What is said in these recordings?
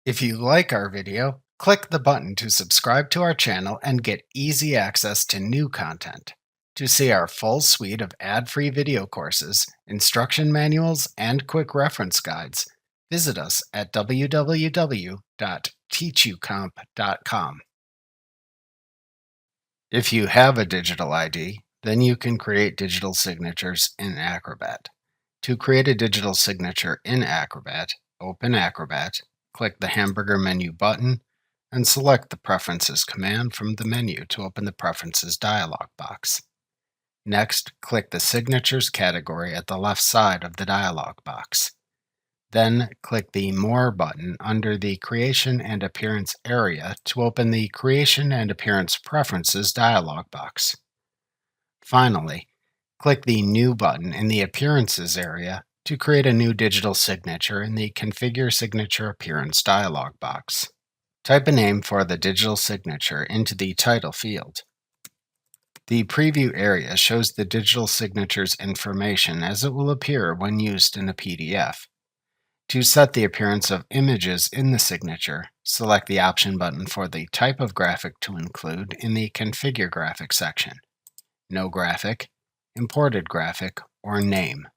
If you like our video, click the button to subscribe to our channel and get easy access to new content. To see our full suite of ad-free video courses, instruction manuals, and quick reference guides, visit us at www.teachucomp.com. If you have a digital ID, then you can create digital signatures in Acrobat. To create a digital signature in Acrobat, open Acrobat, click the hamburger menu button, and select the Preferences command from the menu to open the Preferences dialog box. Next, click the Signatures category at the left side of the dialog box. Then, click the More button under the Creation and Appearance area to open the Creation and Appearance Preferences dialog box. Finally, click the New button in the Appearances area to create a new digital signature in the Configure Signature Appearance dialog box. Type a name for the digital signature into the title field. The Preview area shows the digital signature's information as it will appear when used in a PDF. To set the appearance of images in the signature, select the Option button for the type of graphic to include in the Configure Graphic section: No Graphic, Imported Graphic, or Name.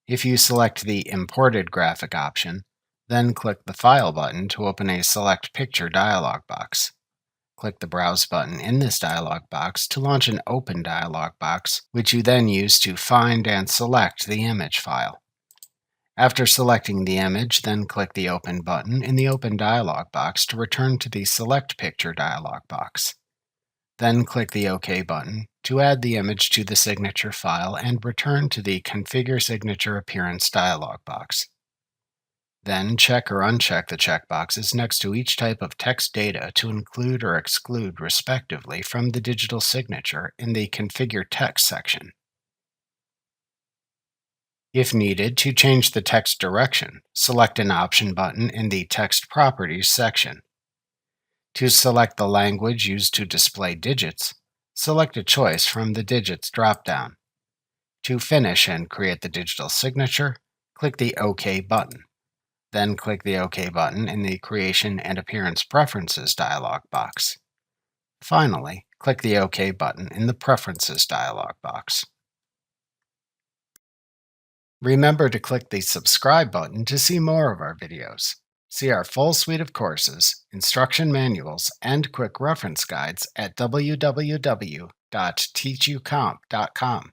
If you select the Imported Graphic option, then click the File button to open a Select Picture dialog box. Click the Browse button in this dialog box to launch an open dialog box, which you then use to find and select the image file. After selecting the image, then click the Open button in the Open dialog box to return to the Select Picture dialog box. Then click the OK button to add the image to the signature file and return to the Configure Signature Appearance dialog box. Then check or uncheck the checkboxes next to each type of text data to include or exclude respectively from the digital signature in the Configure Text section. If needed, to change the text direction, select an Option button in the Text Properties section. To select the language used to display digits, select a choice from the Digits dropdown. To finish and create the digital signature, click the OK button. Then click the OK button in the Creation and Appearance Preferences dialog box. Finally, click the OK button in the Preferences dialog box. Remember to click the subscribe button to see more of our videos. See our full suite of courses, instruction manuals, and quick reference guides at www.teachucomp.com.